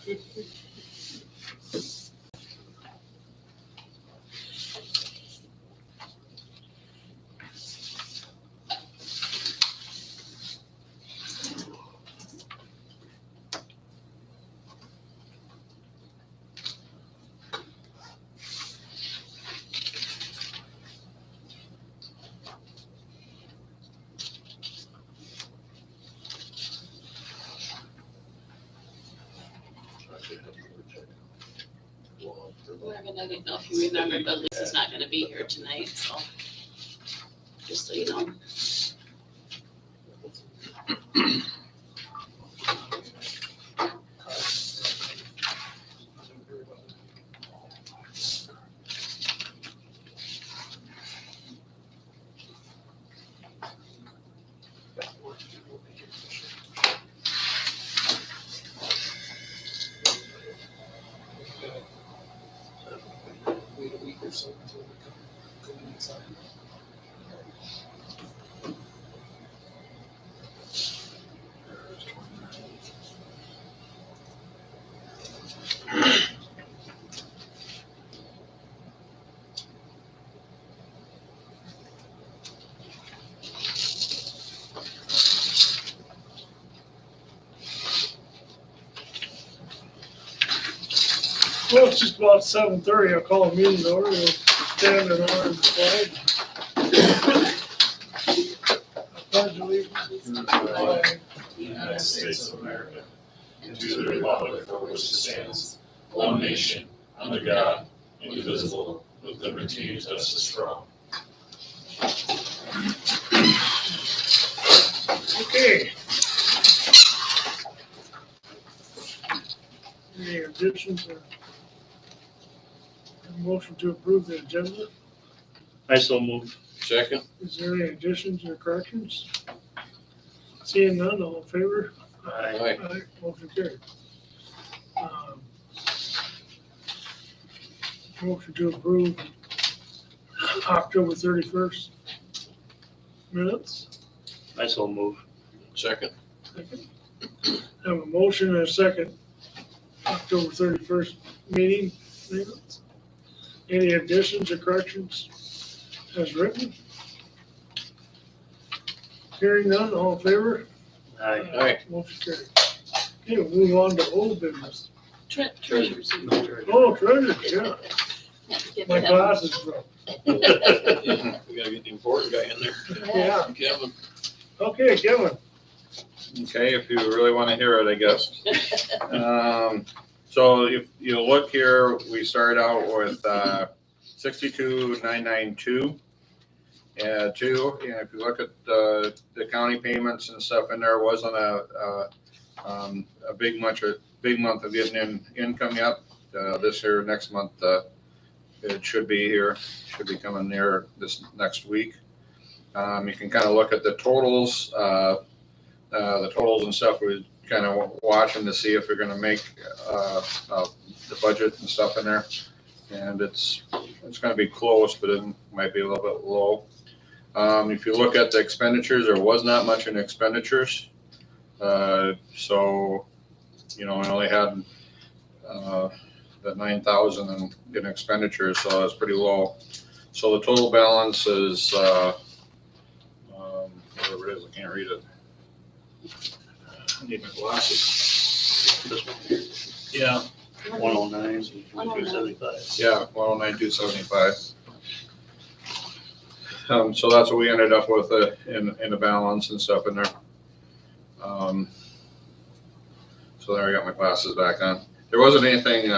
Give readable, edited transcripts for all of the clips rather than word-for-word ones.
I didn't know if you remembered, but Lisa's not gonna be here tonight, so just so you know. Wait a week or so until we come in and sign. Well, it's just about 7:30. I'll call a meeting over. We'll stand in orange flag. Pledge allegiance to the flag of the United States of America, and to the republic for which it stands, one nation, under God, indivisible, with liberty and justice for all. Okay. Any additions or a motion to approve the agenda? I so move. Second. Is there any additions or corrections? Seeing none, all in favor? Aye. Aye, motion carried. Motion to approve October 31st minutes. I so move. Second. Second. Have a motion and a second. October 31st meeting minutes. Any additions or corrections as written? Hearing none, all in favor? Aye. Motion carried. Okay, we'll move on to old business. Treasures. Oh, treasure, yeah. Give My me that. glasses broke. We gotta get the important guy in there. Yeah. Kevin. Okay, Kevin. Okay, if you really want to hear it, I guess. So if you look here, we start out with 62,992. And if you look at the county payments and stuff in there, wasn't a big month of getting in income yet. This year, next month, it should be coming near this next week. You can kind of look at the totals. The totals and stuff, we're kind of watching to see if we're going to make the budget and stuff in there. And it's going to be close, but it might be a little bit low. If you look at the expenditures, there was not much in expenditures. So, I only had the 9,000 in expenditures, so it's pretty low. So the total balance is, whatever it is, I can't read it. I need my glasses. This one here. Yeah. 109, 275. Yeah, 109,275. So that's what we ended up with in the balance and stuff in there. So there I got my glasses back on. There wasn't anything in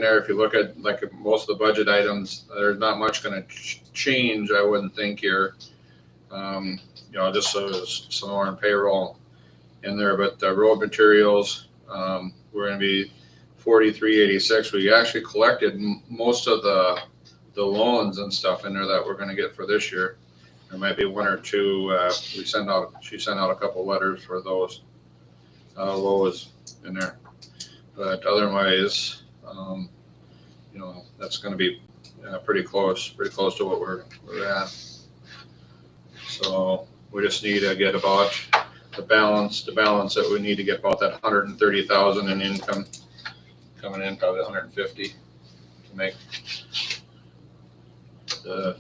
there. If you look at like most of the budget items, there's not much going to change, I wouldn't think here. Just so some more in payroll in there, but the road materials, we're going to be 4386. We actually collected most of the loans and stuff in there that we're going to get for this year. There might be one or two. She sent out a couple letters for those. Lows in there, but otherwise, that's going to be pretty close to what we're at. So we just need to get about the balance that we need to get about that 130,000 in income coming in, probably 150 to make the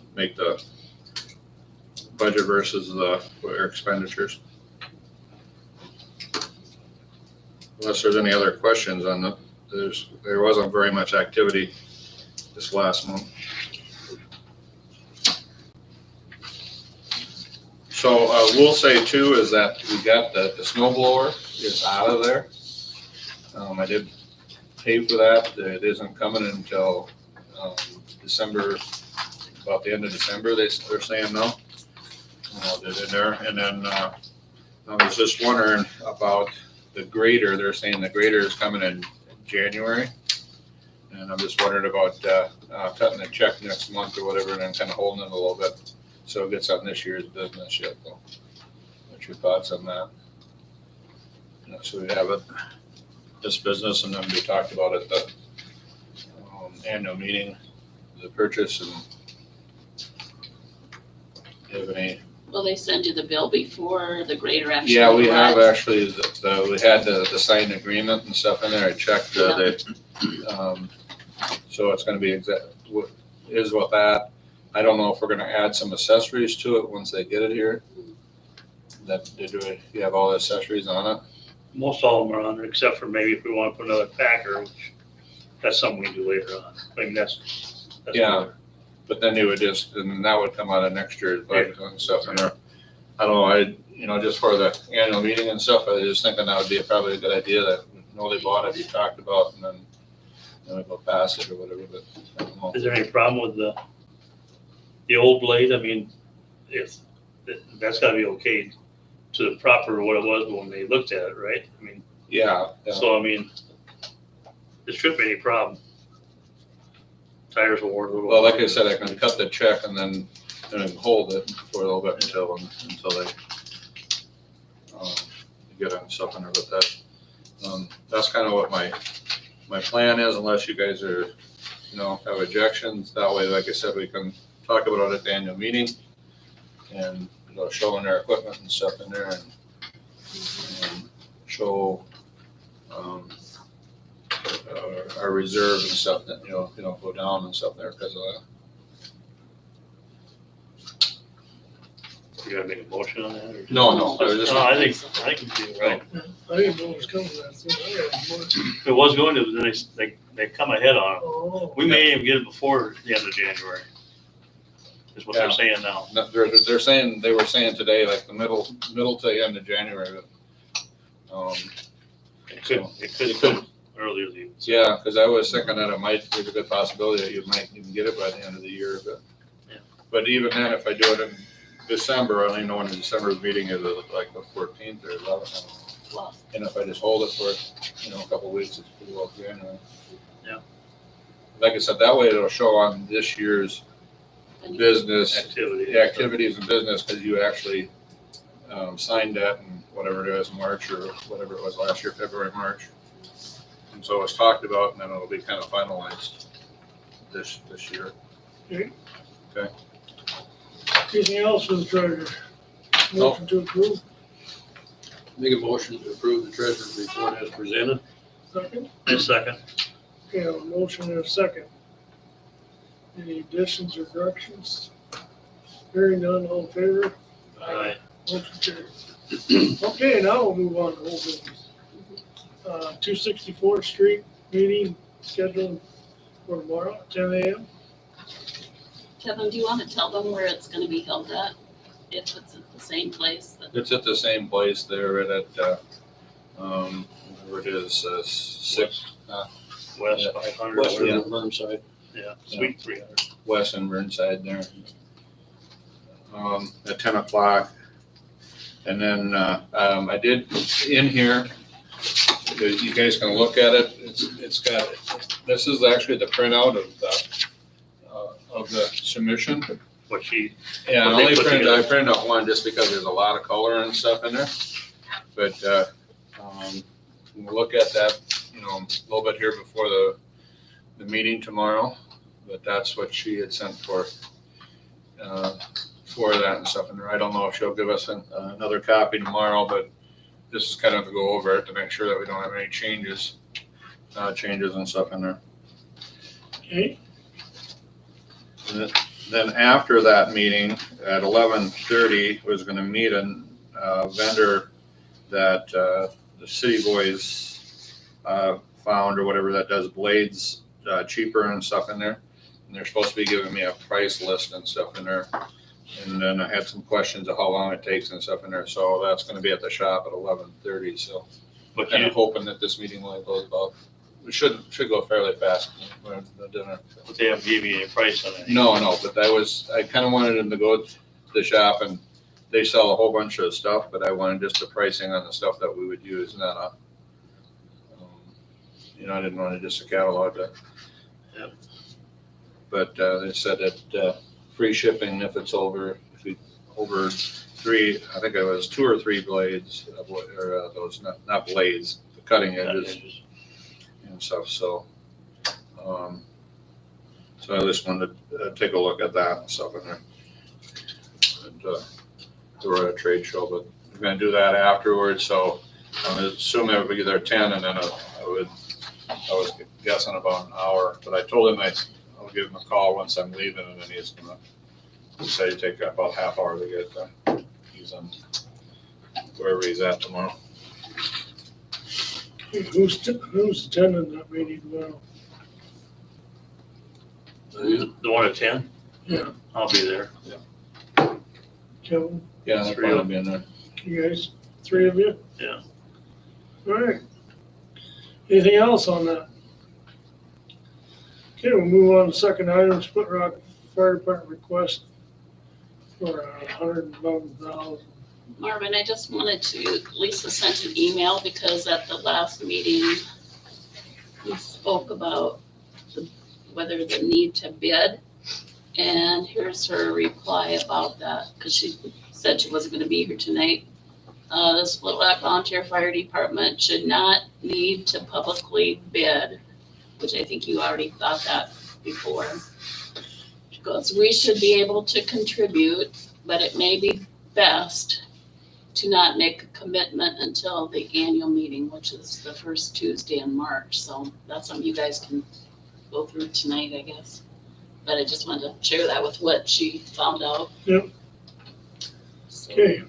budget versus the expenditures. Unless there's any other questions on the, there wasn't very much activity this last month. So we'll say too is that we got the snow blower is out of there. I did pay for that. It isn't coming until December, about the end of December. They're saying no. Did in there, and then I was just wondering about the grader. They're saying the grader is coming in January, and I'm just wondering about cutting the check next month or whatever, and then kind of holding it a little bit so it gets on this year's business yet. Though, what's your thoughts on that? So we have it, this business, and then we talked about it at the annual meeting, the purchase, and do you have any? Will they send you the bill before the grader actually? Yeah, we have arrives? actually, we had the signed agreement and stuff in there. I checked so it's gonna be exact, what is with that. I don't know if we're gonna add some accessories to it once they get it here. That, you have all the accessories on it? Most all of them are on there, except for maybe if we want to put another packer, which that's something we can do later on. I mean, that's. Yeah. another- But then you would just, and that would come out of next year's budget and stuff in there. I don't know, just for the annual meeting and stuff, I was just thinking that would be probably a good idea that, they bought it, you talked about, and then we go past it or whatever, but I don't know. Is there any problem with the old blade? I mean, if, that's gotta be okay to the proper what it was when they looked at it, right? I mean, Yeah, so I mean, there shouldn't be any problem. Tires will work a little. well, like I said, I can cut the check and then hold it for a little bit until they get on stuff in there, but that's kind of what my plan is, unless you guys are, have objections. That way, like I said, we can talk about it at the annual meeting and, showing their equipment and stuff in there and show our reserve and stuff that, go down and stuff there because of that. You gotta make a motion on that or? No, I was just. No, I think you do, right. I didn't know it was coming to that, so I had more. If it was going to, then they come ahead on it. Oh, We may even get it before the end of January. Is what they're saying now. No, they're saying, they were saying today, like the middle to the end of January, but, It could come earlier than you. yeah, because I was thinking that it might, there's a good possibility that you might even get it by the end of the year, but. Yeah. But even then, if I do it in December, I only know when the December meeting is, like the 14th or 11th. Well, And if I just hold it for, a couple of weeks, it's pretty well January. Yeah. Like I said, that way it'll show on this year's then you- business. Activity. The activities and business, because you actually signed that in whatever it is, March or whatever it was last year, February, March. And so it's talked about, and then it'll be kind of finalized this year. anything else for the treasurer? No. Motion to approve, Make a motion to approve the treasurer's report as presented. second? And second, Okay, a motion and a second. Any additions or corrections? Hearing none, all in favor? aye. Motion carried. Okay, now we'll move on to whole business. 264th Street meeting scheduled for tomorrow at 10 a.m. Kevin, do you want to tell them where it's gonna be held at? If it's at the same place that, It's at the same place there at, where it is, 6, West Yeah. 500. West Yeah. of Burnside. Yeah, Sweet 300. West and Burnside there. At 10 o'clock. And then, I did in here, you guys can look at it. It's got, this is actually the printout of the submission. What she, Yeah, What I they only put printed, I together. printed out one just because there's a lot of color and stuff in there. But, we'll look at that, a little bit here before the meeting tomorrow. But that's what she had sent for that and stuff in there. I don't know if she'll give us another copy tomorrow, but this is kind of to go over it to make sure that we don't have any changes and stuff in there. Okay, And then after that meeting at 11:30 was gonna meet a vendor that the City Boys found or whatever that does blades cheaper and stuff in there. And they're supposed to be giving me a price list and stuff in there. And then I had some questions of how long it takes and stuff in there. So that's gonna be at the shop at 11:30. So But kind you, of hoping that this meeting only goes about, it should go fairly fast. When the dinner. but they haven't given you a price on it. No, but I kind of wanted them to go to the shop and they sell a whole bunch of stuff, but I wanted just the pricing on the stuff that we would use, not I didn't want to just a catalog that. Yep. But they said that free shipping if it's over 3, I think it was 2 or 3 blades, or those, not blades, the cutting edges and stuff, so. So I just wanted to take a look at that and stuff in there. And we're at a trade show, but we're gonna do that afterwards, so I'm assuming it would be there 10, and then I was guessing about an hour, but I told him I'll give him a call once I'm leaving, and then he's gonna say it'd take about half hour to get there. He's on wherever he's at tomorrow. who's attending that meeting now? The one at 10, Yeah, I'll be there. Kevin, Yeah, they'll 3 probably of be in there. you guys, 3 of you? Yeah. All right. Anything else on that? Okay, we'll move on to second item, Split Rock Fire Department request for $111,000. Marvin, I just wanted to, Lisa sent an email because at the last meeting, we spoke about whether the need to bid. And here's her reply about that, because she said she wasn't gonna be here tonight. The Split Rock Volunteer Fire Department should not need to publicly bid, which I think you already thought that before. She goes, we should be able to contribute, but it may be best to not make a commitment until the annual meeting, which is the first Tuesday in March. So that's something you guys can go through tonight, I guess. But I just wanted to share that with what she found out. Yep. So, Okay,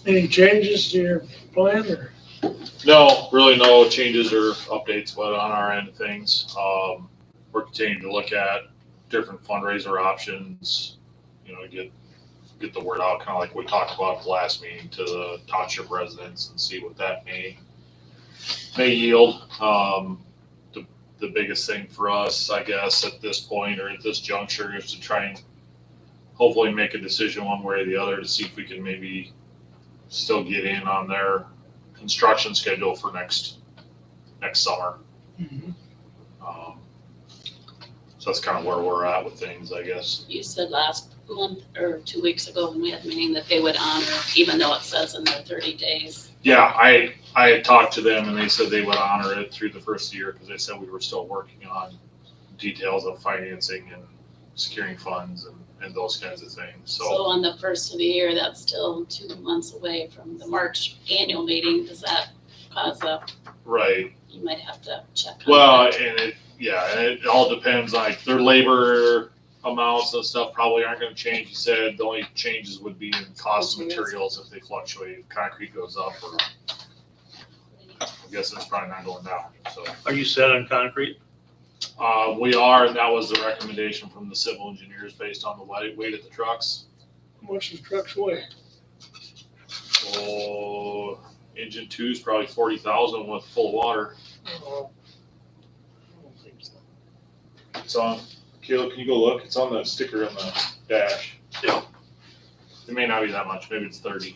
any changes to your plan or? No, really no changes or updates, but on our end of things, we're continuing to look at different fundraiser options, get the word out, kind of like we talked about at the last meeting, to the township residents and see what that may yield. The biggest thing for us, I guess, at this point or at this juncture is to try and hopefully make a decision one way or the other to see if we can maybe still get in on their construction schedule for next summer. So that's kind of where we're at with things, I guess. you said last month or 2 weeks ago when we had a meeting that they would honor, even though it says in their 30 days. Yeah, I had talked to them and they said they would honor it through the first year because they said we were still working on details of financing and securing funds and those kinds of things. So So on the first of the year, that's still 2 months away from the March annual meeting. Does that cause right. you might have to check on Well, that? and it all depends, like their labor amounts and stuff probably aren't gonna change. He said the only changes would be in cost of materials if they fluctuate, if concrete goes up, or I guess it's probably not going down, so. Are you set on concrete? We are, and that was the recommendation from the civil engineers based on the weight of the trucks. How much does trucks weigh? Oh, engine 2 is probably 40,000 with full water. Oh, I don't think so. It's on, Caleb, can you go look? It's on the sticker on the dash. Yeah. It may not be that much, maybe it's 30.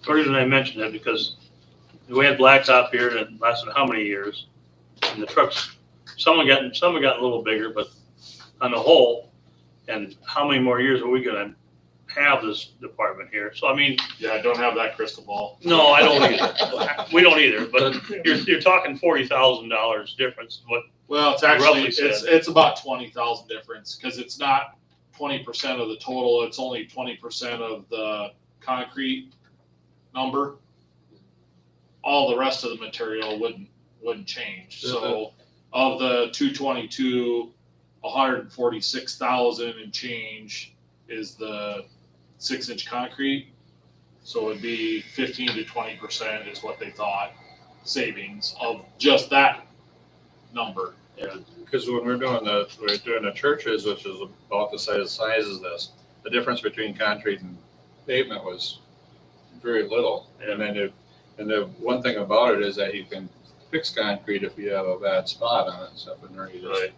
The reason I mentioned that because we had blacktop here that lasted how many years? And the trucks, some have gotten a little bigger, but on the whole, and how many more years are we gonna have this department here? So I mean, Yeah, I don't have that crystal ball. no, I don't either. We don't either, but you're talking $40,000 difference. What, Well, it's actually, Roughly said. it's about 20,000 difference, because it's not 20% of the total, it's only 20% of the concrete. number, all the rest of the material wouldn't change. So of the 222, 146,000 and change is the 6-inch concrete. So it'd be 15 to 20% is what they thought savings of just that number. Yeah, because when we're doing the churches, which is about the size as this, the difference between concrete and pavement was very little. And the one thing about it is that you can fix concrete if you have a bad spot on it and stuff, and there you just. Right.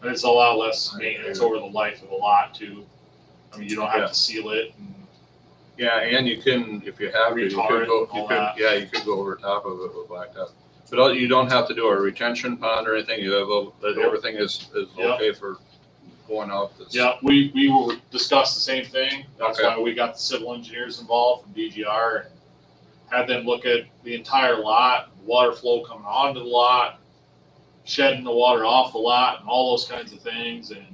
And it's a lot less maintenance over the life of a lot too. I mean, you don't have to seal it. And yeah, and you can, if you have to, you could you could go over top of it with blacktop. But you don't have to do a retention pond or anything. You have everything is okay for going out. Yeah, we will discuss the same thing. That's why we got the civil engineers involved from DGR and had them look at the entire lot, water flow coming onto the lot, shedding the water off the lot, and all those kinds of things. And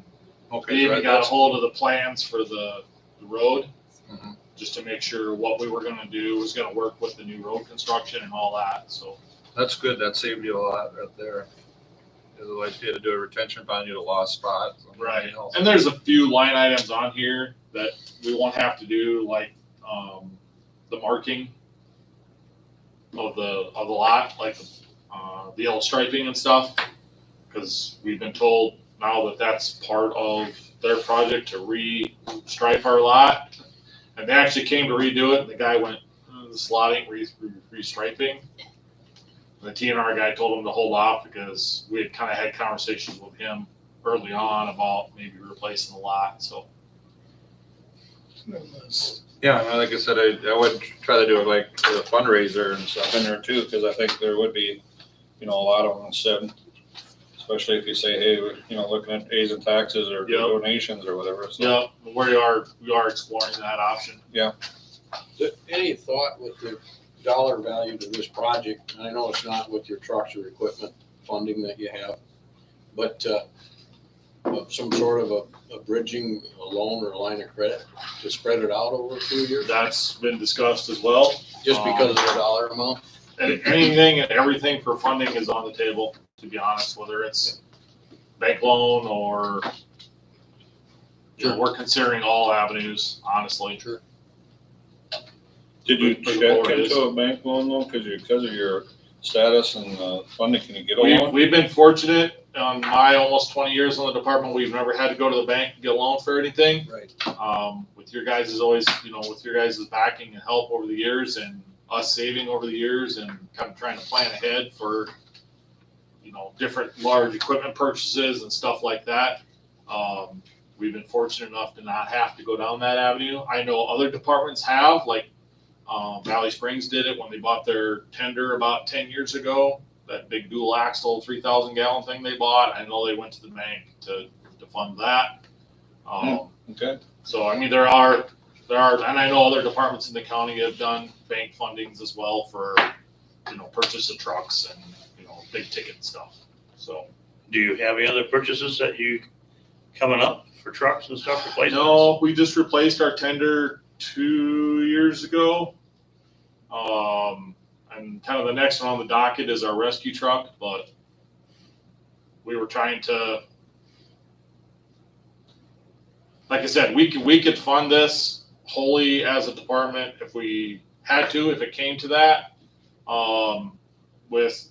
they even got a hold of the plans for the road, just to make sure what we were going to do was going to work with the new road construction and all that. So that's good. That saved you a lot right there. Otherwise, if you had to do a retention pond, you'd have lost spot. Right. And there's a few line items on here that we won't have to do, like the marking of the lot, like the yellow striping and stuff, because we've been told now that that's part of their project to re-stripe our lot. And they actually came to redo it, and the guy went, this lot ain't re-striping. The TNR guy told him to hold off because we had kind of had conversations with him early on about maybe replacing the lot. So yeah, and like I said, I would try to do it like a fundraiser and stuff in there too, because I think there would be, a lot of them said, especially if you say, hey, we're, looking at A's and taxes or donations or whatever. So. Yeah, we are exploring that option. Yeah. Any thought with the dollar value to this project? I know it's not with your trucks or equipment funding that you have, but some sort of a bridging, a loan or a line of credit to spread it out over a few years? That's been discussed as well. Just because of the dollar amount? Anything and everything for funding is on the table, to be honest, whether it's bank loan or we're considering all avenues, honestly. Sure. Did you check into a bank loan though? Because of your status and funding, can you get a loan? We've been fortunate on my almost 20 years in the department. We've never had to go to the bank and get a loan for anything. Right. With your guys' with your guys' backing and help over the years, and us saving over the years, and kind of trying to plan ahead for, different large equipment purchases and stuff like that. We've been fortunate enough to not have to go down that avenue. I know other departments have, like Valley Springs did it when they bought their tender about 10 years ago. That big dual axle 3,000 gallon thing they bought. I know they went to the bank to fund that. Okay. So I mean, there are, and I know other departments in the county have done bank fundings as well for, purchase of trucks and big ticket stuff. So. Do you have any other purchases that you coming up for trucks and stuff? Replacements? No, we just replaced our tender 2 years ago. And kind of the next one on the docket is our rescue truck, but we were trying to, like I said, we could fund this wholly as a department if we had to, if it came to that, with,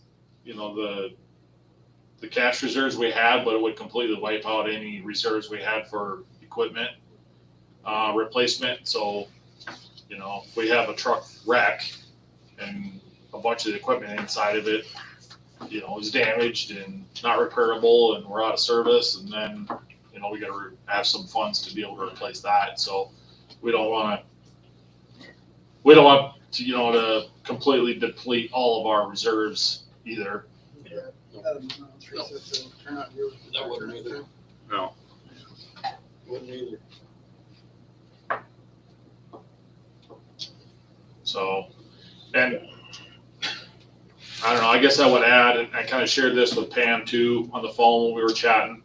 the cash reserves we had, but it would completely wipe out any reserves we had for equipment replacement. So, if we have a truck wreck and a bunch of the equipment inside of it, is damaged and not repairable and we're out of service, and then, we got to have some funds to be able to replace that. So we don't want to, to completely deplete all of our reserves either. That wouldn't either. No. Wouldn't either. So, and I don't know, I guess I would add, and I kind of shared this with Pam too on the phone when we were chatting,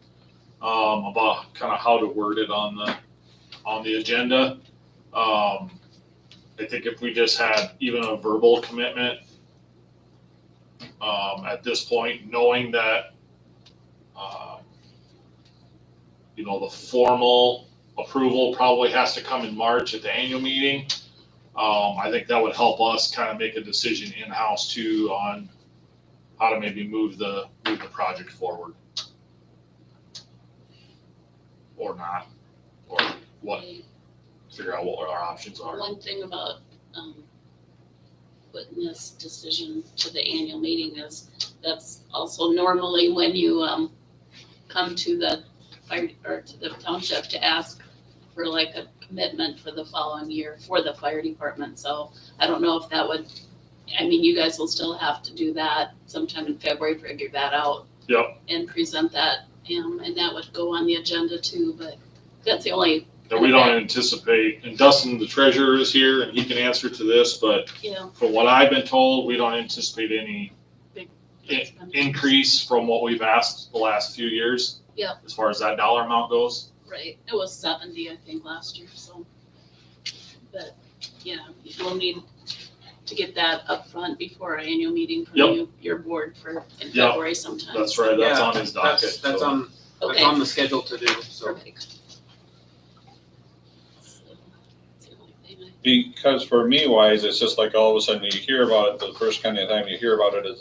about kind of how to word it on the agenda. I think if we just had even a verbal commitment, at this point, knowing that, the formal approval probably has to come in March at the annual meeting. I think that would help us kind of make a decision in-house too on how to maybe move the project forward. Or not, or what, figure out what our options are. One thing about putting this decision to the annual meeting is that's also normally when you come to the fire or to the township to ask for like a commitment for the following year for the fire department. So I don't know if that would, I mean, you guys will still have to do that sometime in February, figure that out. Yep. And present that, and that would go on the agenda too, but that's the only, And we don't anticipate, and Dustin, the treasurer, is here and he can answer to this, but from what I've been told, we don't anticipate any increase from what we've asked the last few years. Yeah. As far as that dollar amount goes. right, it was 70, I think, last year, so. But, yeah, we'll need to get that up front before our annual meeting from Yep. your board for in Yep. February sometime. That's right, that's Yeah, on his docket. That's so. on, that's Okay, on the schedule to do, so. perfect. So, that's the only thing I- Because for me wise, it's just like all of a sudden you hear about it, the first kind of time you hear about it is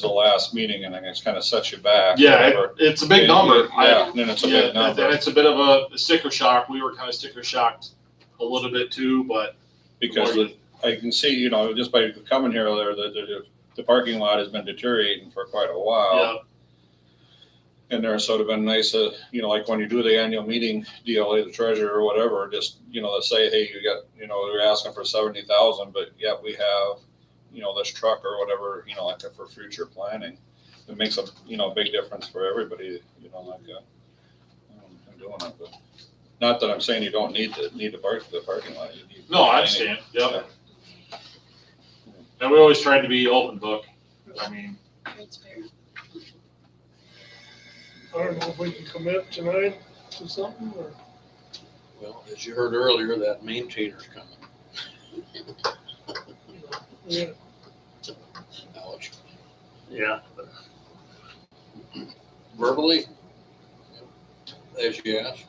the last meeting, and then it's kind of sets you back. Yeah, whatever. it's a big number. Yeah, then it's a Yeah, big and number, it's a bit of a sticker shock. We were kind of sticker shocked a little bit too, but. because I can see, just by coming here, the parking lot has been deteriorating for quite a while. Yeah, And there, so it'd been nice to, like when you do the annual meeting, DLA, the treasurer or whatever, just, let's say, hey, you got, we're asking for 70,000, but yet we have, this truck or whatever, like that for future planning. It makes a, big difference for everybody, in doing it, but not that I'm saying you don't need to park the parking lot. You need no, I planning. understand, yep. And we always tried to be open book. I mean, Transparent. I don't know if we can commit tonight to something or. Well, as you heard earlier, that maintainer's coming. Yeah, Ouch. Yeah, Verbally, as you asked.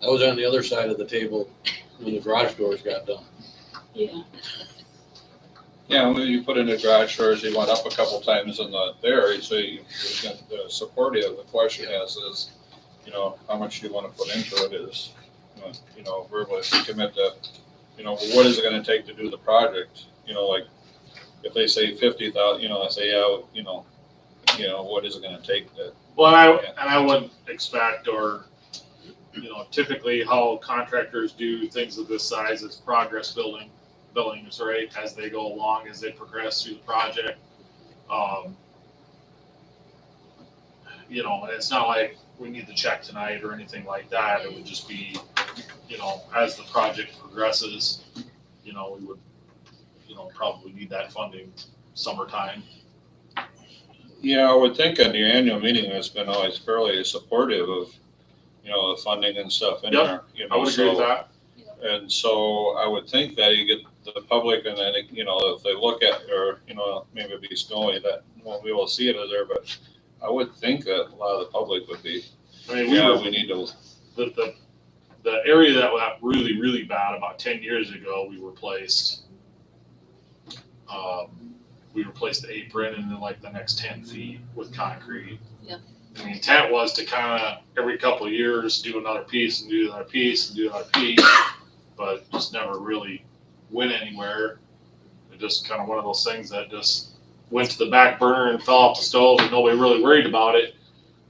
I was on the other side of the table when the garage doors got done. Yeah, Yeah, when you put in the garage doors, you went up a couple times in there, so you get the supportive. The question is, how much do you want to put into it is, verbally commit to, what is it going to take to do the project? Like if they say 50,000, I say, yeah, what is it going to take to? well, I wouldn't expect or, typically how contractors do things of this size is progress billings, right, as they go along, as they progress through the project. And it's not like we need the check tonight or anything like that. It would just be, as the project progresses, we would, probably need that funding summertime. Yeah, I would think at your annual meeting, it's been always fairly supportive of, the funding and stuff in Yep, there. I would agree with that. And so I would think that you get the public and then, if they look at, or, maybe it'd be snowy, that won't be able to see it there, but I would think that a lot of the public would be, I mean, we need to, the area that got really, really bad about 10 years ago, we replaced the apron and then like the next 10 feet with concrete. Yeah. And the intent was to kind of every couple of years do another piece and do another piece and do another piece, but just never really went anywhere. It just kind of one of those things that just went to the back burner and fell off the stove and nobody really worried about it.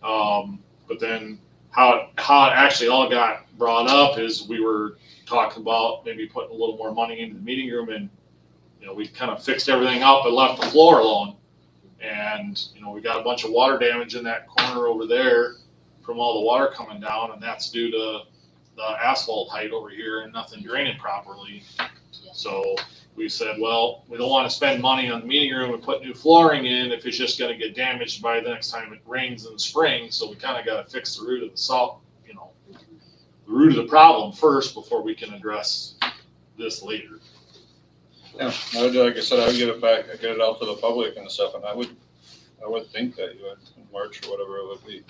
But then how it actually all got brought up is we were talking about maybe putting a little more money into the meeting room, and we kind of fixed everything up but left the floor alone. And we got a bunch of water damage in that corner over there from all the water coming down, and that's due to the asphalt height over here and nothing draining properly. Yeah. So we said, well, we don't want to spend money on the meeting room and put new flooring in if it's just going to get damaged by the next time it rains in the spring. So we kind of got to fix the root of the the root of the problem first before we can address this later. Yeah, like I said, I would get it back, get it out to the public and stuff, and I would think that you would, in March or whatever it would be,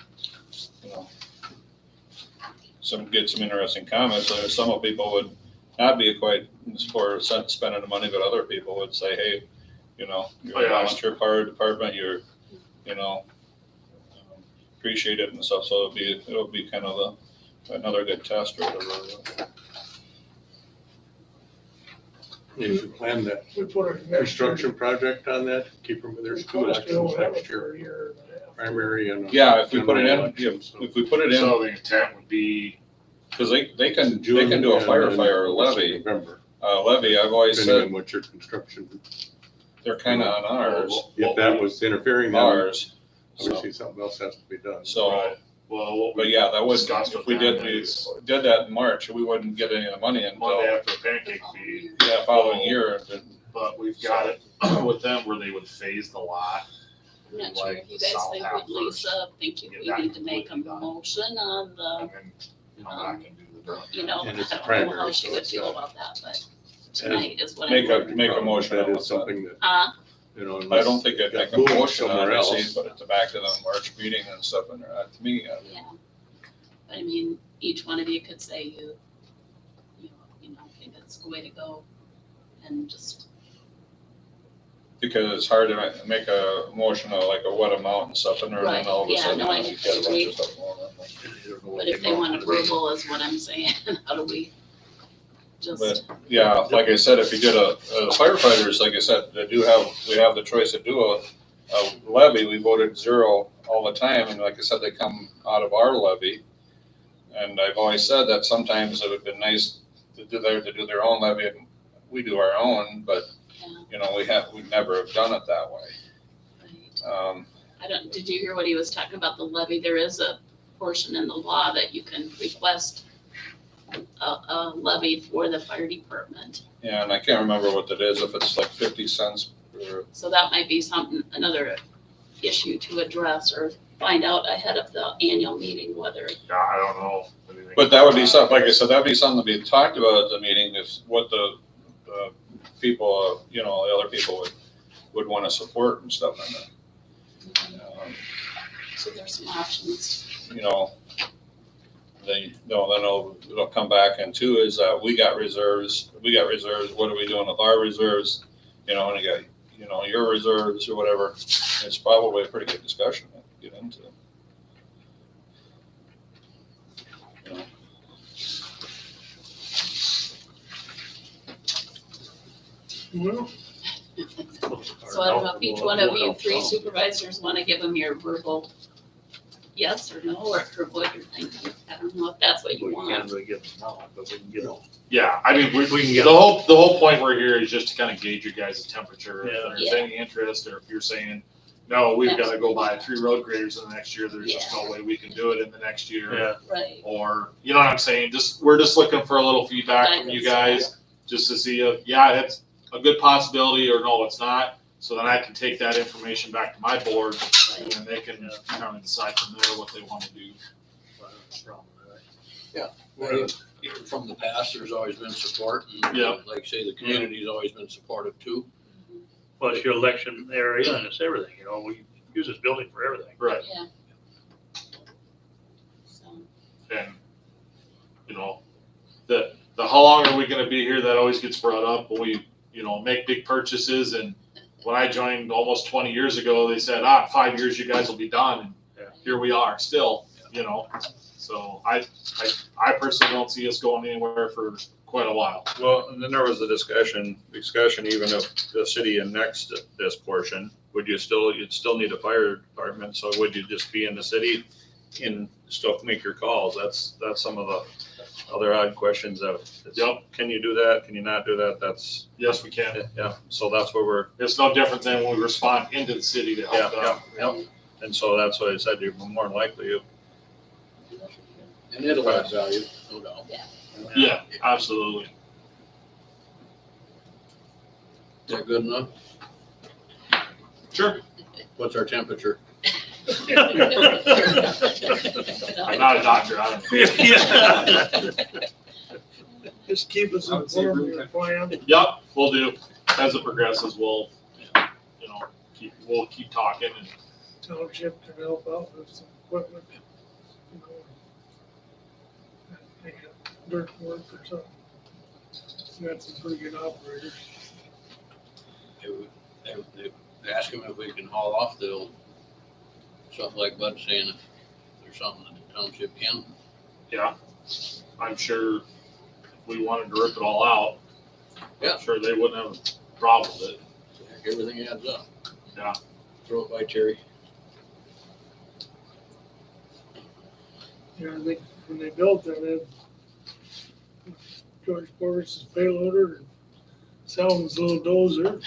you know. Get some interesting comments, some of people would not be quite for spending the money, but other people would say, hey, you know, you're a volunteer fire department, you know, appreciate it and stuff, so it'll be kind of another good test or whatever. You should plan that We put it next year. construction project on that, keep them, there's two elections next year, primary and. Yeah, if we put it general in, election, so. if we put it in, So the intent would be, because they can do a firefighter levy. November, Levy, I've always depending on said, what your construction, they're kind of on ours, if that was interfering, then ours. So, obviously something else has to be done. so, well, what but we yeah, that would, discussed if with we them did is that in March, we wouldn't get any of the money Monday until, after pancake feed, yeah, following year. but we've got it with them where they would phase the lot. I'm not sure Like if you the guys south think, half Lisa, think Get we that need to make a completely done. motion on And the, then, you know, I can do the dirt. you know, I And it's a don't know how primary, she so would it's feel not- about that, but tonight is what Make I'm. a motion on That it. is something that, I you know, don't unless think it I'd make got a moved motion on somewhere it, else. but it's back to the March meeting and stuff, and to me, Yeah, but I mean, each one of you could say you know, think that's the way to go, and just, because it's hard to make a motion of like a what amount and stuff, and then Right, all of a yeah, sudden, no, I you got a bunch agree. of stuff going on. but if they want a verbal is what I'm saying, how do we just, Yeah, like I said, if you did a firefighters, like I said, we have the choice to do a levy. We voted 0 all the time, and like I said, they come out of our levy. And I've always said that sometimes it would have been nice to do their own levy, and we do our own, but yeah, you know, we never have done it that way. right. Did you hear what he was talking about, the levy? There is a portion in the law that you can request a levy for the fire department. Yeah, and I can't remember what that is, if it's like 50 cents or, So that might be another issue to address or find out ahead of the annual meeting whether, Yeah, I don't know. anything but that would be about something, like I said, that'd be something to be talked about at the meeting, is what the people, you know, the other people would want to support and stuff in that. so there's some options. You know, then it'll come back, and two is that we got reserves, what are we doing with our reserves? You know, and you got, you know, your reserves or whatever. It's probably a pretty good discussion to get into. Well, So I don't know if each one of you three supervisors want to give them your verbal yes or no, or what you're thinking. I don't know if that's what you We can't want. really give them now, but we can get them. Yeah, I mean, We can the get, whole point we're here is just to kind of gauge your guys' temperature. If Yeah. there's Yeah. any interest, or if you're saying, no, we've got to go buy 3 road graders in the next year, there's just no way we can do it in the next year. yeah, Right, Or, you know what I'm saying? We're just looking for a little feedback from you guys, just to see if, yeah, it's a good possibility, or no, it's not. So then I can take that information back to my board, and then they can kind of decide from there what they want to do. Well, from the past, there's always been support, and Yeah. like say, the community's always been supportive too. well, it's your election area and it's everything, you know, we use this building for everything. Right. yeah. So, And, you know, the how long are we gonna be here, that always gets brought up when we, you know, make big purchases. And when I joined almost 20 years ago, they said, 5 years, you guys will be done. And Yeah. here we are still, you know. So I personally don't see us going anywhere for quite a while. Well, and then there was a discussion, even if the city annexed this portion, you'd still need a fire department, so would you just be in the city and still make your calls? That's some of the other odd questions that, Yep. can you do that? Can you not do that? That's, Yes, we can. yeah, so that's where we're, It's no different than when we respond into the city to help them. yeah. And so that's why I said you're more than likely, And it'll add value, no doubt. Yeah, absolutely. Is that good enough? Sure. What's our temperature? I'm not a doctor, I don't know. Yeah. Just keep us informed of your plan. Yep, we'll do. As it progresses, we'll, we'll keep talking and Township can help out with some equipment. You know, make it dirt work or something. We got some pretty good operators. They ask them if we can haul off the old, something like Bud saying if there's something that the township can. yeah, I'm sure if we wanted to rip it all out, Yeah. I'm sure they wouldn't have a problem with it. Heck, everything adds up. Yeah. Throw it by Terry. You know, I think when they built it, they had George Porter's payloader and Salmon's little dozer.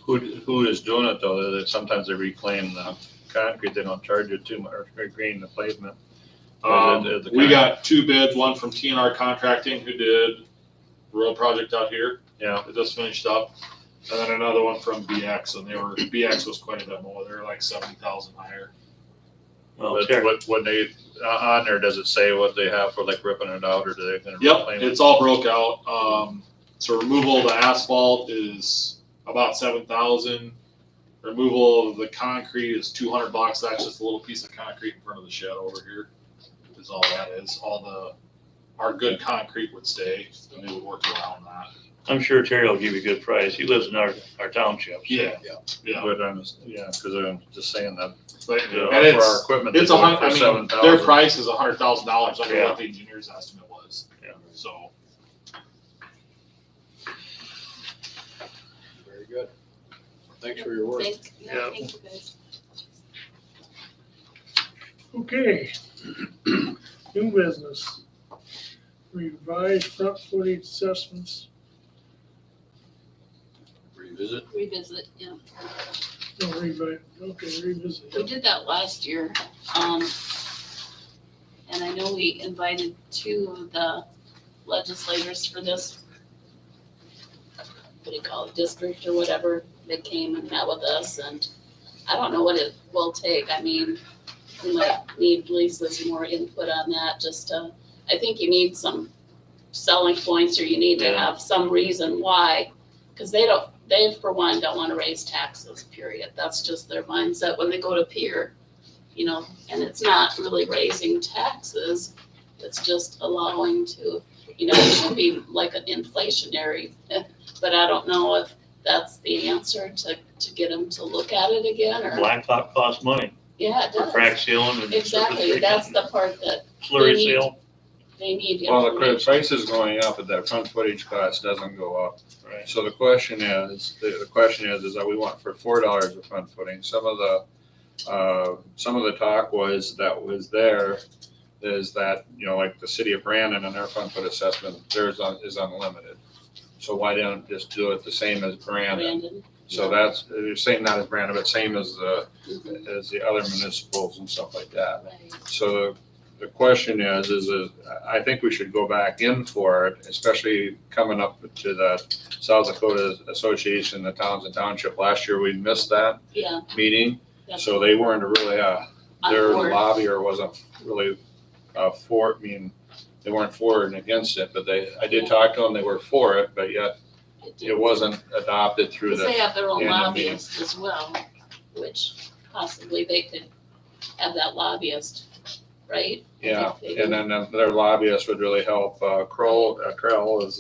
Who is doing it though? That sometimes they reclaim the concrete, they don't charge you too much, or green the pavement. We got 2 bids, one from TNR Contracting who did road project out here. Yeah. It just finished up. And then another one from BX, and BX was quite a bit more. They were like 70,000 higher. Well, But Terry, when they, on there, does it say what they have for like ripping it out, or do they gonna Yep, reclaim it? it's all broke out. So removal of the asphalt is about 7,000. Removal of the concrete is $200. That's just a little piece of concrete in front of the shed over here. Is all that is. Our good concrete would stay, and they would work around that. I'm sure Terry will give you a good price. He lives in our township. So. Yeah. But because I'm just saying that, But, you know, and for our it's equipment, it's they a go hundred. for I mean, 7,000. their price is $100,000 under Yeah. what the engineer's estimate was. Yeah. So Very good. Thanks for your work. Yeah. Thank you guys. Okay. New business. Revised front footage assessments. Revisit. Revisit, yeah. No, revisit. Okay, revisit. We did that last year. And I know we invited 2 of the legislators for this, what do you call it, district or whatever. They came and met with us, and I don't know what it will take. I mean, we might need Lisa's more input on that, just to, I think you need some selling points, or you need to have some reason why, because they for one don't want to raise taxes, period. That's just their mindset when they go to peer, you know, and it's not really raising taxes. It's just allowing to, you know, it should be like an inflationary, but I don't know if that's the answer to get them to look at it again, or, Blacktop costs money. yeah, it For does. crack sealing and. Exactly, that's the part that Slurry they need. seal. they need Well, the information. price is going up, but that front footage cost doesn't go up. Right. So the question is that we want for $4 of front footing. Some of the talk was there is that, you know, like the city of Brandon and their front foot assessment, theirs is unlimited. So why don't just do it the same as Brandon? Brandon. So that's, same, not as Brandon, but same as the other municipals and stuff like that. Right. So the question is I think we should go back in for it, especially coming up to the South Dakota Association, the Towns and Township. Last year, we missed that Yeah. meeting, that's so they weren't really, their on board. lobbyer wasn't really they weren't for and against it, but I did talk to them, they were for it, but yet it wasn't adopted through Because they the, have their own annual lobbyist as well, which possibly they could have that lobbyist, right? I yeah. think they And do. then their lobbyist would really help. Krell was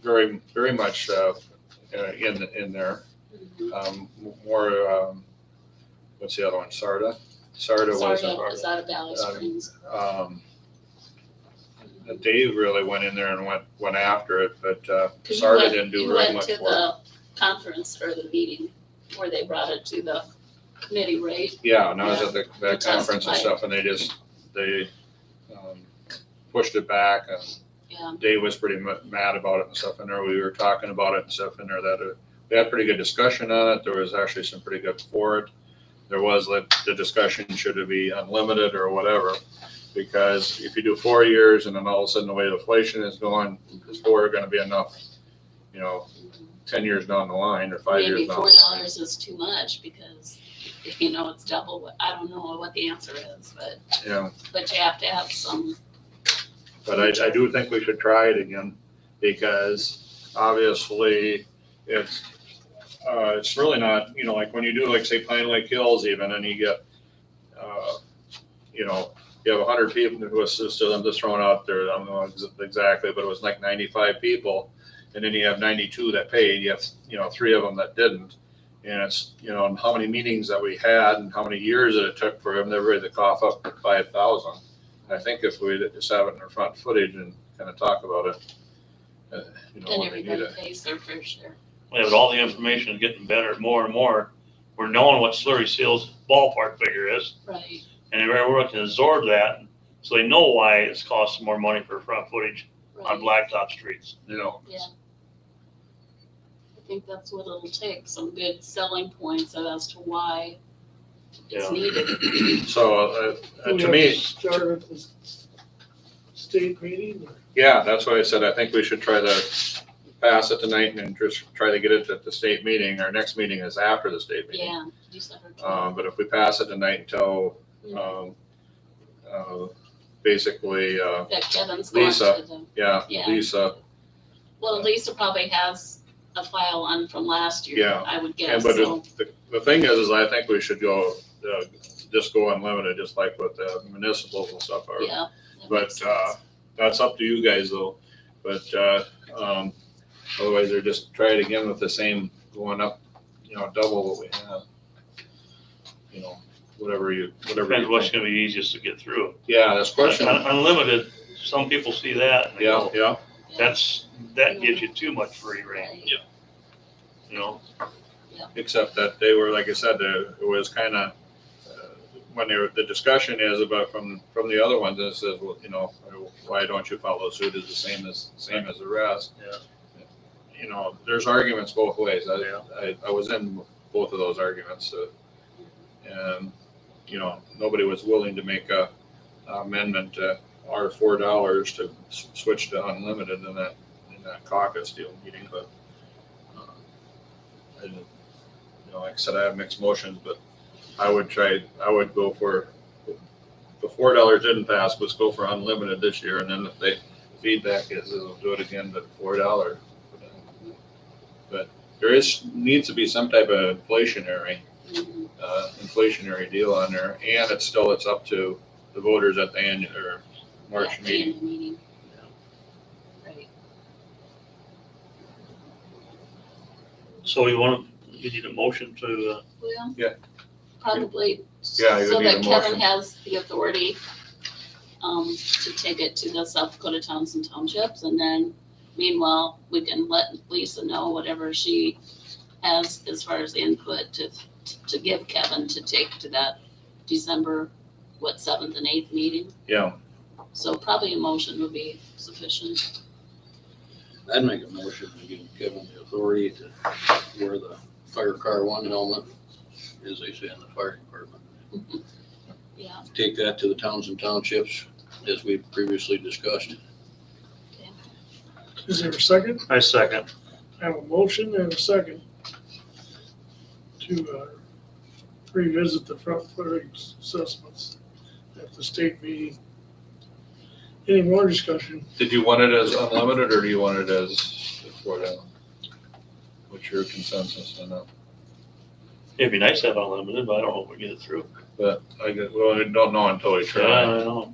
very, very much in there. Mhm. More, what's the other one? Sarda wasn't. Sarda is out of Valley Springs. Dave really went in there and went after it, but 'Cause Sarda didn't do you very went much to for it. the conference or the meeting where they brought it to the committee, right? Yeah, and I was at that You conference and testified. stuff, and they pushed it back, and Yeah. Dave was pretty mad about it and stuff in there. We were talking about it and stuff in there that we had pretty good discussion on it. There was actually some pretty good for it. There was like the discussion, should it be unlimited or whatever? Because if you do 4 years and then all of a sudden the way inflation is going, is 4 going to be enough, you know, 10 years down the line or 5 Maybe years down the line? $4 is too much because, you know, it's double. I don't know what the answer is, Yeah, but you have to have some But I do think we should try it again, because obviously it's really not, like when you do, like, say, Pine Lake Hills even, and you get, you have 100 people who assisted, I'm just throwing out there, I don't know exactly, but it was like 95 people. And then you have 92 that paid, you have, 3 of them that didn't. And it's, and how many meetings that we had and how many years that it took for them, they're ready to cough up 5,000. I think if we just have it in our front footage and kind of talk about it, And when they need everybody it. pays their fair share. Yeah, but all the information is getting better, more and more. We're knowing what Slurry Seal's ballpark figure is, Right. and everyone can absorb that, so they know why it's costing more money for front footage on Right. blacktop streets. Yeah. I think that's what it'll take, some good selling points as to why it's Yeah. needed. So Do we to have me, Start at the state meeting, or? yeah, that's why I said I think we should try to pass it tonight and just try to get it at the state meeting. Our next meeting is after the state meeting. Yeah, December 12th. But if we pass it tonight until basically, That Kevin's going Lisa. to the, yeah, Yeah. Lisa. well, Lisa probably has a file on from last year, Yeah. I would And guess, but so. the thing is I think we should go, just go unlimited, just like with the municipals and stuff are. Yeah. that But, makes sense. That's up to you guys though. But, otherwise they're just try it again with the same going up, double what we have. Whatever Depends you what's think. gonna be easiest to get through. Yeah, that's question. Unlimited, some people see that and they Yeah, go, yeah. that gives you too much free reign, Right. you know? Except that they were, like I said, it was kind of, when the discussion is about from the other ones, it says, well, why don't you follow suit is the same as the rest. Yeah. There's arguments both ways. Yeah. I was in both of those arguments, and, nobody was willing to make a amendment to our $4 to switch to unlimited in that caucus deal meeting, but, like I said, I have mixed emotions, but I would go for, the $4 didn't pass, let's go for unlimited this year, and then if the feedback is, we'll do it again, but $4. But there needs to be some type of inflationary deal on there, and it's up to the voters at the annual or March Yeah, meeting. annual meeting. Right. So you need a motion to, Well. Yeah. Probably, Yeah, you so would need that a Kevin motion. has the authority, to take it to the South Dakota Towns and Townships, and then meanwhile, we can let Lisa know whatever she has as far as input to give Kevin to take to that December, 7th and 8th meeting. Yeah, So probably a motion would be sufficient. I'd make a motion to give Kevin the authority to wear the fire car 1 helmet, as they say in the fire department. Yeah, Take that to the towns and townships, as we previously discussed. Is there a second? I second. I have a motion and a second to revisit the front footage assessments at the state meeting. Any more discussion? did you want it as unlimited or do you want it as $4? What's your consensus on that? It'd be nice to have unlimited, but I don't know if we get it through. But I don't know until we Yeah, try. I know.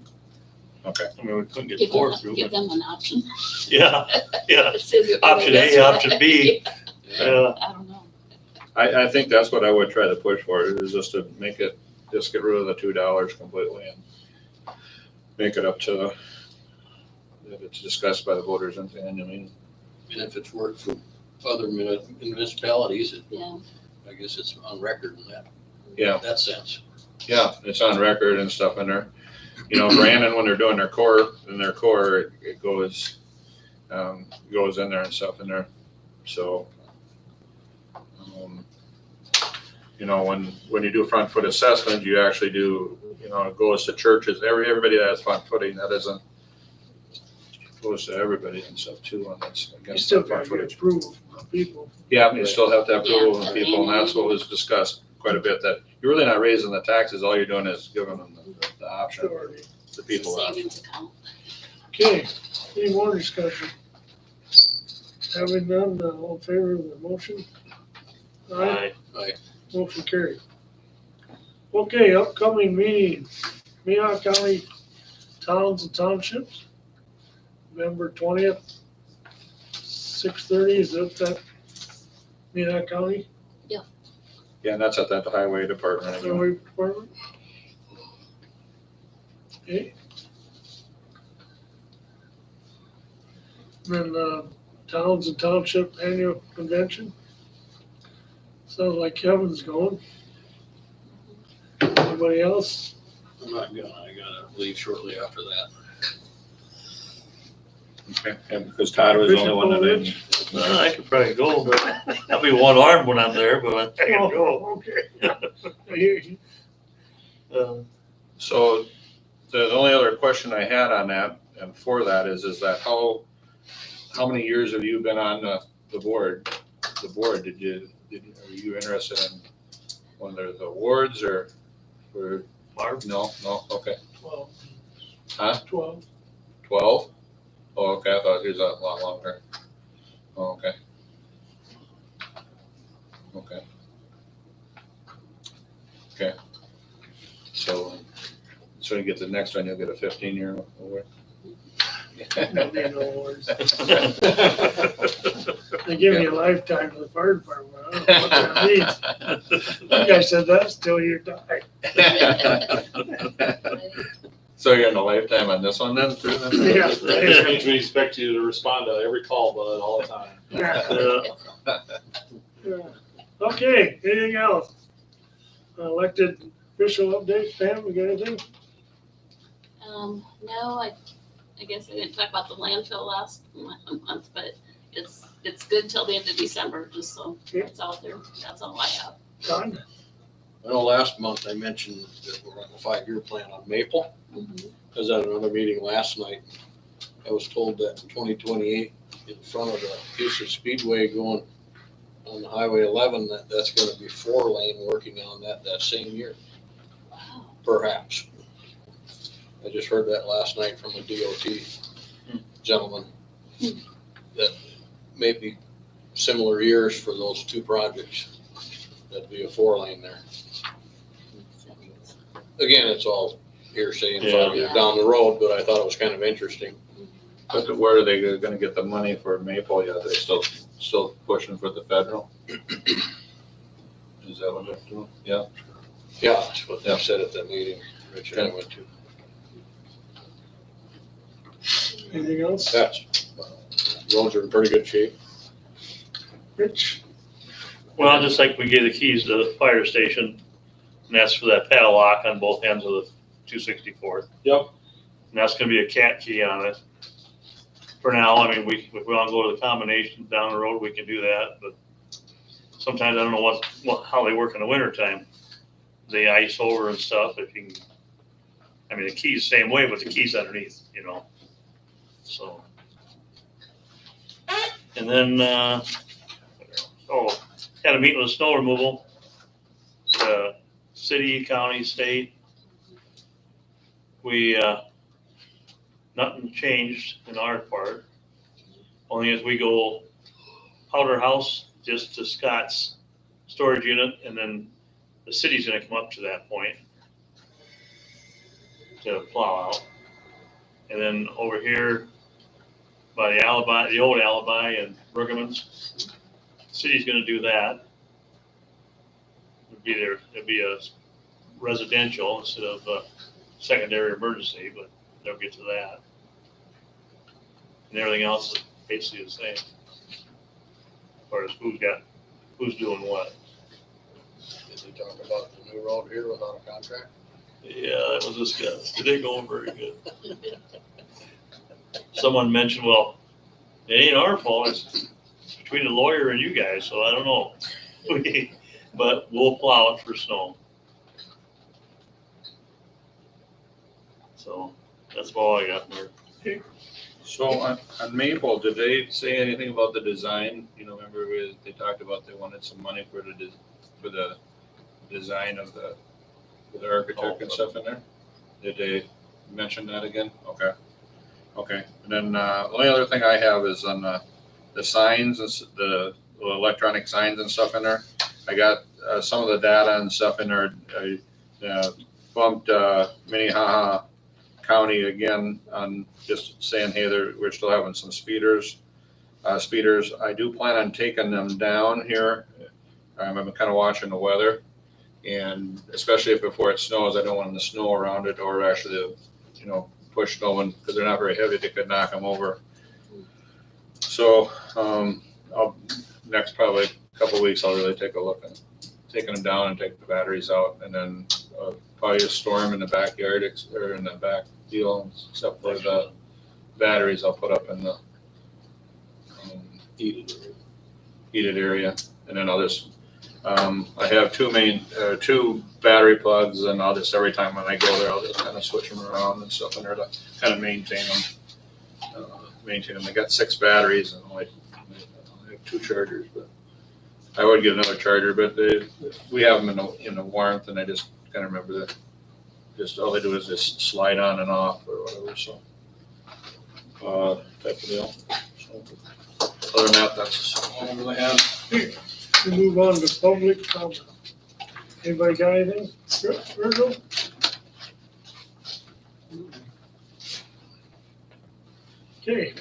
Okay. I mean, we couldn't get give 4 them, through, give but, them an option. yeah, yeah, See if it Option A, goes this option way. B. yeah. I don't know. I think that's what I would try to push for, is just to just get rid of the $2 completely and make it up to, that it's discussed by the voters at the annual meeting. And if it's worked for other municipalities, Yeah, I guess it's on record in Yeah, that sense. yeah, it's on record and stuff in there. Brandon, when they're doing their core, it goes in there and stuff in there. So, when you do front foot assessment, you actually do, it goes to churches, everybody that has front footing, that isn't, goes to everybody and stuff too, and that's You against still the front gotta get footage. approval from people. Yeah, you still have to have approval Yeah, from people, and that's what was discussed quite a bit, that you're really not raising the taxes, all you're doing is giving them the option, Authority. the people it's a option. savings account. Okay, any more discussion? Having none, all in favor of the motion? Aye, motion carried. Okay, upcoming meeting, Minot County Towns and Townships, November 20th, 6:30, is that Minot County Yeah, and that's at that highway department. again. Highway Department? Okay. Then, Towns and Township Annual Convention. Sounds like Kevin's going. Anybody else? I'm not gonna, I gotta leave shortly after that. Okay, and because Todd was the only one that didn't. I could probably go, but I'll be one armed when I'm there, but I can go. Oh, okay. So the only other question I had on that and for that is that how many years have you been on the board? The board, are you interested in one of the awards or for? Marv? No, okay. 12. Huh? 12. 12? Oh, okay, I thought he was a lot longer. Oh, okay. Okay. Okay. So you get the next one, you'll get a 15-year award. There'll be no awards. They give me a lifetime for the fire department. I don't know what that means. You guys said that's till you die. So you're in a lifetime on this one then, too? then? Yeah. Which means we expect you to respond to every call, bud, all the time. Yeah. Okay, anything else? Elected official updates, Pam, we got anything? No, I guess I didn't talk about the landfill last month, but it's good till the end of December, just so it's out there. That's all I have. Done? I know last month I mentioned that we're on a 5-year plan on Maple. Mhm. I was at another meeting last night. I was told that in 2028, in front of the Houston Speedway going on the Highway 11, that's gonna be 4-lane working on that same year, Wow. perhaps. I just heard that last night from a DOT gentleman. That may be similar years for those two projects. That'd be a 4-lane there. Again, it's all hearsay and 5 years down the road, but I thought it was kind of interesting. But where are they gonna get the money for Maple yet? They're still pushing for the federal? Is that what they're doing? Yeah. Yeah, that's what they said at that meeting, Rich and I went to. Anything else? Roads are in pretty good shape. Rich? Well, just like we gave the keys to the fire station, and that's for that padlock on both ends of the 264th. Yep. And that's gonna be a cat key on it. For now, I mean, if we wanna go to the combination down the road, we can do that, but sometimes I don't know how they work in the winter time. They ice over and stuff, if you can, I mean, the key's the same way, but the key's underneath, so. And then, had a meeting with snow removal, city, county, state. We, nothing changed in our part. Only as we go powder house just to Scott's storage unit, and then the city's gonna come up to that point to plow out. And then over here by the Alibi, the old Alibi and Bruggeman's, city's gonna do that. It'd be a residential instead of a secondary emergency, but they'll get to that. And everything else is basically the same. As far as who's doing what. Did they talk about the new road here without a contract? Yeah, that was discussed. It ain't going very good. Someone mentioned, well, it ain't our fault, it's between the lawyer and you guys, so I don't know. But we'll plow it for snow. So that's all I got there. So on Maple, did they say anything about the design? Remember they talked about they wanted some money for the design of the architect and stuff in there? Did they mention that again? Okay. Okay, and then, only other thing I have is on the signs, the electronic signs and stuff in there. I got, some of the data and stuff in there. I bumped, Minnehaha County again on just saying, hey, we're still having some speeders. I do plan on taking them down here. I've been kind of watching the weather, and especially if before it snows, I don't want them to snow around it or actually, push snow in, because they're not very heavy. They could knock them over. So, I'll, next probably couple of weeks, I'll really take a look at taking them down and take the batteries out, and then probably just store them in the backyard or in the back deal, except for the batteries I'll put up in the heated area, and then I'll just I have two battery plugs, and I'll just every time when I go there, I'll just kind of switch them around and stuff in there to kind of maintain them. I got 6 batteries and I have 2 chargers, but I would get another charger, but we have them in the warmth, and I just kind of remember that just all they do is just slide on and off or whatever, so type of deal. So, other than that, that's all I really have. We move on to public comment. Anybody got anything? Virgil? Okay.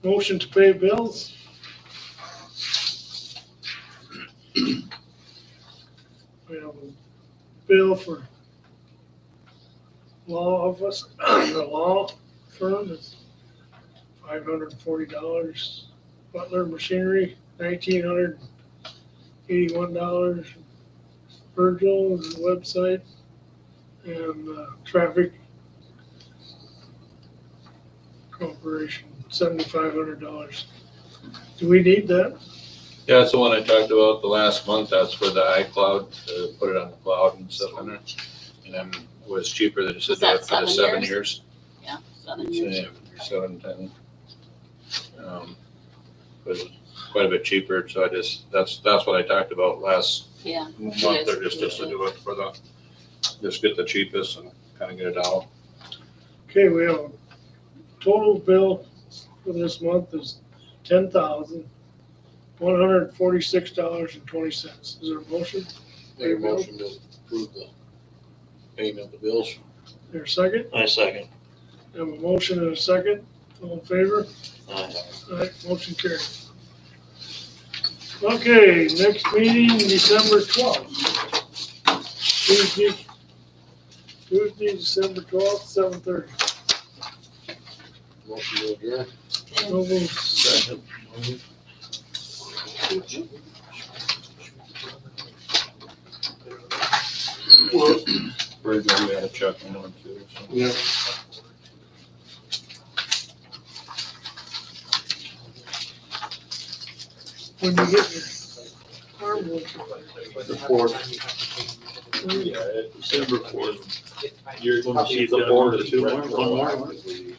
Motion to pay bills. We have a bill for law office, the law firm is $540. Butler Machinery, $1,981. Virgil is the website, and Traffic Corporation, $7,500. Do we need that? Yeah, that's the one I talked about the last month. That's for the iCloud, to put it on the cloud and stuff in there. And then it was cheaper than just to Was do that it for the 7 years. Yeah, 7 years. Yeah, 7, 10. But quite a bit cheaper, so that's what I talked about last Yeah. month, or just to do it for just get the cheapest and kind of get it out. Okay, we have a total bill for this month is $10,146.20. Is there a motion? Make a motion to approve the payment of the bills. Is there a second? I second. We have a motion and a second. All in favor? Aye. All right, motion carried. Okay, next meeting, December 12th. Tuesday, December 12th, 7:30. Motion to adjourn. So moved. Second. We're going to check on one too. So. Yeah. When you get your arm working. The 4th. December 4th. You're Want to see the the 4th board or 2 more? One more?